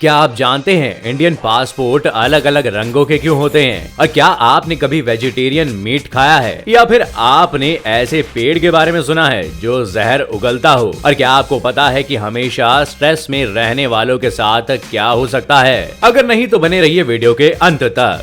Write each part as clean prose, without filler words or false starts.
क्या आप जानते हैं इंडियन पासपोर्ट अलग अलग रंगों के क्यों होते हैं? और क्या आपने कभी वेजिटेरियन मीट खाया है या फिर आपने ऐसे पेड़ के बारे में सुना है जो जहर उगलता हो? और क्या आपको पता है कि हमेशा स्ट्रेस में रहने वालों के साथ क्या हो सकता है? अगर नहीं तो बने रहिए वीडियो के अंत तक।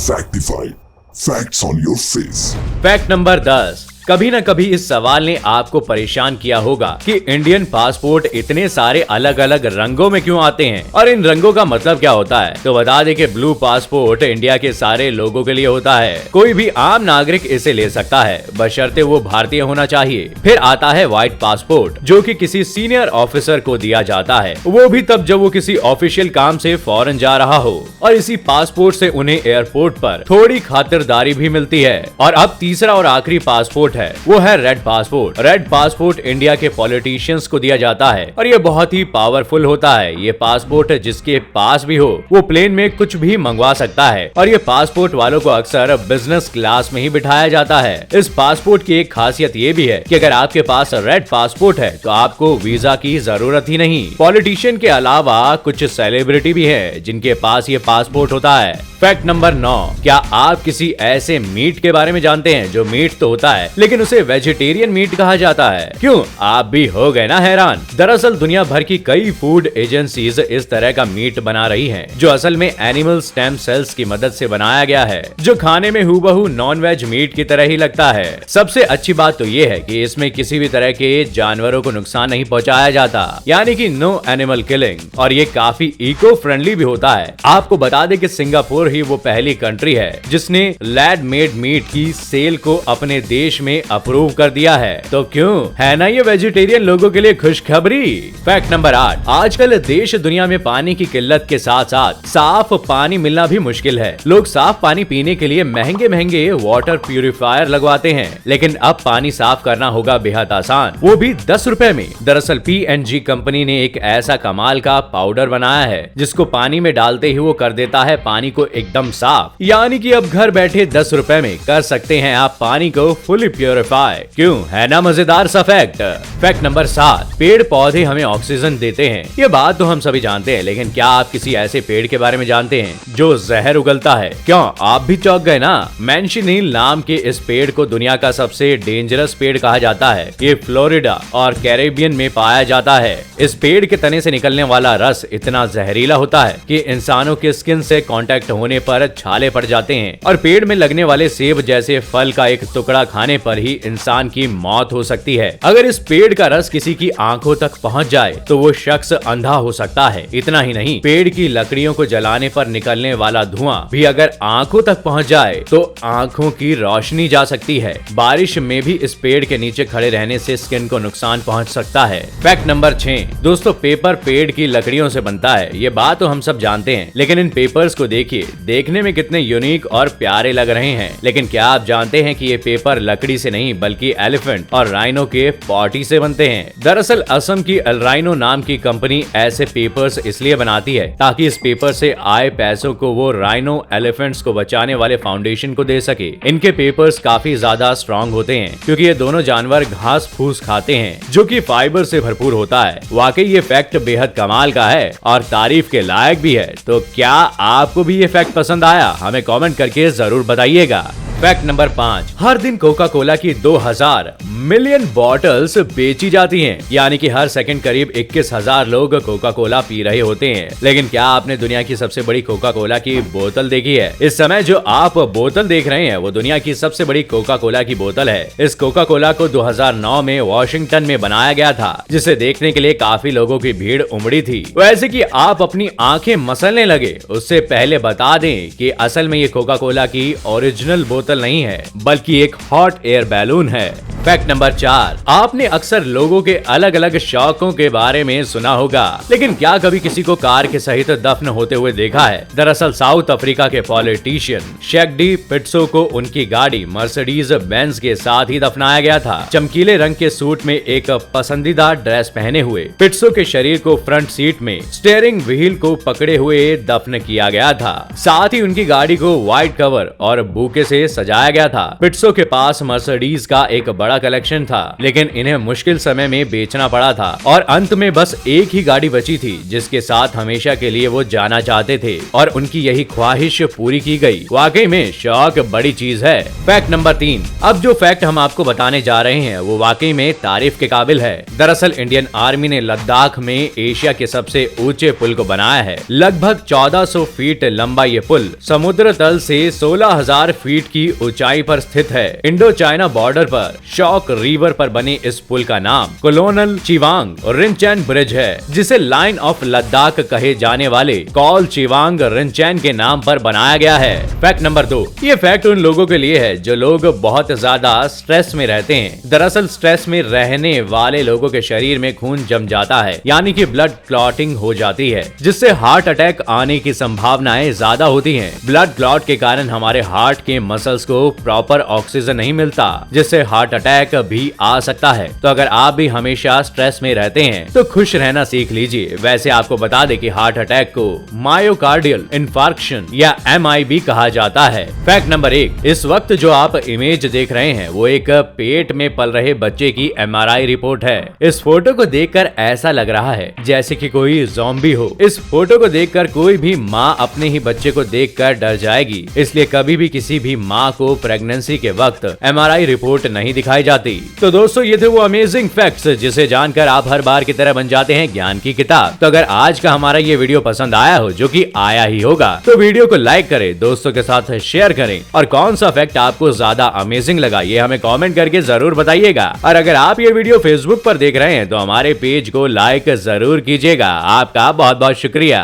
Factified. Facts on your face. Fact number 10। कभी न कभी इस सवाल ने आपको परेशान किया होगा कि इंडियन पासपोर्ट इतने सारे अलग अलग रंगों में क्यों आते हैं और इन रंगों का मतलब क्या होता है। तो बता दें कि ब्लू पासपोर्ट इंडिया के सारे लोगों के लिए होता है। कोई भी आम नागरिक इसे ले सकता है बशर्ते वो भारतीय होना चाहिए। फिर आता है व्हाइट पासपोर्ट जो कि किसी सीनियर ऑफिसर को दिया जाता है, वो भी तब जब वो किसी ऑफिशियल काम से फॉरेन जा रहा हो। और इसी पासपोर्ट से उन्हें एयरपोर्ट पर थोड़ी खातिरदारी भी मिलती है। और अब तीसरा और आखिरी पासपोर्ट है, वो है red passport. Red passport India के पॉलिटिशियंस को दिया जाता है और ये बहुत ही पावरफुल होता है। ये पासपोर्ट जिसके पास भी हो वो प्लेन में कुछ भी मंगवा सकता है और ये पासपोर्ट वालों को अक्सर बिजनेस क्लास में ही बिठाया जाता है। इस पासपोर्ट की एक खासियत ये भी है कि अगर आपके पास रेड पासपोर्ट है तो आपको वीजा की जरूरत ही नहीं। पॉलिटिशियन के अलावा कुछ सेलिब्रिटी भी है जिनके पास ये पासपोर्ट होता है। Fact number 9। क्या आप किसी ऐसे मीट के बारे में जानते हैं जो मीट तो होता है लेकिन उसे वेजिटेरियन मीट कहा जाता है? क्यों, आप भी हो गए ना हैरान। दरअसल दुनिया भर की कई फूड एजेंसीज इस तरह का मीट बना रही हैं, जो असल में एनिमल स्टेम सेल्स की मदद से बनाया गया है, जो खाने में हूबहू नॉन वेज मीट की तरह ही लगता है। सबसे अच्छी बात तो ये है कि इसमें किसी भी तरह के जानवरों को नुकसान नहीं पहुंचाया जाता, यानी कि नो एनिमल किलिंग। और ये काफी इको फ्रेंडली भी होता है। आपको बता दें कि सिंगापुर ही वो पहली कंट्री है जिसने लैब मेड मीट की सेल को अपने देश में अप्रूव कर दिया है। तो क्यों, है ना ये वेजिटेरियन लोगों के लिए खुशखबरी। Fact number 8। आजकल देश दुनिया में पानी की किल्लत के साथ साथ साफ पानी मिलना भी मुश्किल है। लोग साफ पानी पीने के लिए महंगे महंगे वाटर प्यूरिफायर लगवाते हैं, लेकिन अब पानी साफ करना होगा बेहद आसान, वो भी 10 रुपए में। दरअसल P&G कंपनी ने एक ऐसा कमाल का पाउडर बनाया है जिसको पानी में डालते ही वो कर देता है पानी को एकदम साफ। यानी कि अब घर बैठे 10 रुपए में कर सकते हैं आप पानी को फुली प्योरीफाई। क्यों, है ना मजेदार सा फैक्ट। Fact number 7। पेड़ पौधे हमें ऑक्सीजन देते हैं। ये बात तो हम सभी जानते हैं, लेकिन क्या आप किसी ऐसे पेड़ के बारे में जानते हैं जो जहर उगलता है? क्यों, आप भी चौंक गए ना। मैंशिनील नाम के इस पेड़ को दुनिया का सबसे डेंजरस पेड़ कहा जाता है। ये फ्लोरिडा और कैरेबियन में पाया जाता है। इस पेड़ के तने से निकलने वाला रस इतना जहरीला होता है कि इंसानों के स्किन से कांटेक्ट होने पर छाले पड़ जाते हैं और पेड़ में लगने वाले सेब जैसे फल का एक टुकड़ा खाने पर ही इंसान की मौत हो सकती है। अगर इस पेड़ का रस किसी की आंखों तक पहुंच जाए तो वो शख्स अंधा हो सकता है। इतना ही नहीं, पेड़ की लकड़ियों को जलाने पर निकलने वाला धुआं भी अगर आंखों तक पहुंच जाए तो आंखों की रोशनी जा सकती है। बारिश में भी इस पेड़ के नीचे खड़े रहने से स्किन को नुकसान पहुंच सकता है। Fact number 6। दोस्तों, पेपर पेड़ की लकड़ियों से बनता है, ये बात तो हम सब जानते हैं, लेकिन इन पेपर्स को देखिए, देखने में कितने यूनिक और प्यारे लग रहे हैं। लेकिन क्या आप जानते हैं कि ये पेपर लकड़ी से नहीं बल्कि एलिफेंट और राइनो के पॉटी से बनते हैं। दरअसल असम की राइनो नाम की कंपनी ऐसे पेपर्स इसलिए बनाती है ताकि इस पेपर से आए पैसों को वो राइनो एलिफेंट्स को बचाने वाले फाउंडेशन को दे सके। इनके पेपर्स काफी ज्यादा स्ट्रॉन्ग होते हैं क्योंकि ये दोनों जानवर घास फूस खाते हैं जो कि फाइबर से भरपूर होता है। वाकई ये फैक्ट बेहद कमाल का है और तारीफ के लायक भी है। तो क्या आपको भी ये फैक्ट पसंद आया? हमें कमेंट करके जरूर बताइएगा। Fact number 5। हर दिन कोका कोला की 2000 मिलियन बॉटल्स बेची जाती हैं, यानी कि हर सेकंड करीब 21,000 लोग कोका कोला पी रहे होते हैं। लेकिन क्या आपने दुनिया की सबसे बड़ी कोका कोला की बोतल देखी है? इस समय जो आप बोतल देख रहे हैं वो दुनिया की सबसे बड़ी कोका कोला की बोतल है। इस कोका कोला को 2009 में वॉशिंगटन में बनाया गया था, जिसे देखने के लिए काफी लोगों की भीड़ उमड़ी थी। वैसे कि आप अपनी आंखें मसलने लगे उससे पहले बता दें कि असल में ये कोका कोला की ओरिजिनल बोतल नहीं है बल्कि एक हॉट एयर बैलून है। Fact number 4। आपने अक्सर लोगों के अलग अलग शौकों के बारे में सुना होगा, लेकिन क्या कभी किसी को कार के सहित दफन होते हुए देखा है? दरअसल साउथ अफ्रीका के पॉलिटिशियन शेक्डी पिट्सो को उनकी गाड़ी मर्सिडीज बेंज के साथ ही दफनाया गया था। चमकीले रंग के सूट में एक पसंदीदा ड्रेस पहने हुए पिट्सो के शरीर को फ्रंट सीट में स्टीयरिंग व्हील को पकड़े हुए दफन किया गया था। साथ ही उनकी गाड़ी को व्हाइट कवर और बुके से सजाया गया था। पिट्सो के पास मर्सिडीज का एक बड़ा बड़ा कलेक्शन था, लेकिन इन्हें मुश्किल समय में बेचना पड़ा था और अंत में बस एक ही गाड़ी बची थी जिसके साथ हमेशा के लिए वो जाना चाहते थे और उनकी यही ख्वाहिश पूरी की गई। वाकई में शौक बड़ी चीज है। Fact number 3। अब जो फैक्ट हम आपको बताने जा रहे हैं वो वाकई में तारीफ के काबिल है। दरअसल इंडियन आर्मी ने लद्दाख में एशिया के सबसे ऊंचे पुल को बनाया है। लगभग 1400 फीट लंबा ये पुल समुद्र तल से 16,000 फीट की ऊंचाई पर स्थित है। इंडो चाइना बॉर्डर पर शॉक रिवर पर बने इस पुल का नाम कोलोनल चिवांग रिनचैन ब्रिज है, जिसे लाइन ऑफ लद्दाख कहे जाने वाले कॉल चिवांग रिनचैन के नाम पर बनाया गया है। Fact number 2। ये फैक्ट उन लोगों के लिए है जो लोग बहुत ज्यादा स्ट्रेस में रहते हैं। दरअसल स्ट्रेस में रहने वाले लोगों के शरीर में खून जम जाता है, यानी कि ब्लड क्लॉटिंग हो जाती है, जिससे हार्ट अटैक आने की संभावनाएं ज्यादा होती हैं। ब्लड क्लॉट के कारण हमारे हार्ट के मसल्स को प्रॉपर ऑक्सीजन नहीं मिलता, जिससे हार्ट अटैक भी आ सकता है। तो अगर आप भी हमेशा स्ट्रेस में रहते हैं तो खुश रहना सीख लीजिए। वैसे आपको बता दें कि हार्ट अटैक को मायोकार्डियल इंफार्क्शन या MI भी कहा जाता है। Fact number 1। इस वक्त जो आप इमेज देख रहे हैं वो एक पेट में पल रहे बच्चे की MRI रिपोर्ट है। इस फोटो को देखकर ऐसा लग रहा है जैसे कि कोई ज़ॉम्बी हो। इस फोटो को देखकर कोई भी माँ अपने ही बच्चे को देखकर डर जाएगी, इसलिए कभी भी किसी भी माँ को प्रेगनेंसी के वक्त MRI रिपोर्ट नहीं दिखाई जाती। तो दोस्तों ये थे वो अमेजिंग फैक्ट्स जिसे जानकर आप हर बार की तरह बन जाते हैं ज्ञान की किताब। तो अगर आज का हमारा ये वीडियो पसंद आया हो, जो कि आया ही होगा, तो वीडियो को लाइक करें, दोस्तों के साथ शेयर करें और कौन सा फैक्ट आपको ज्यादा अमेजिंग लगा ये हमें कमेंट करके जरूर बताइएगा। और अगर आप ये वीडियो फेसबुक पर देख रहे हैं तो हमारे पेज को लाइक जरूर कीजिएगा। आपका बहुत बहुत शुक्रिया।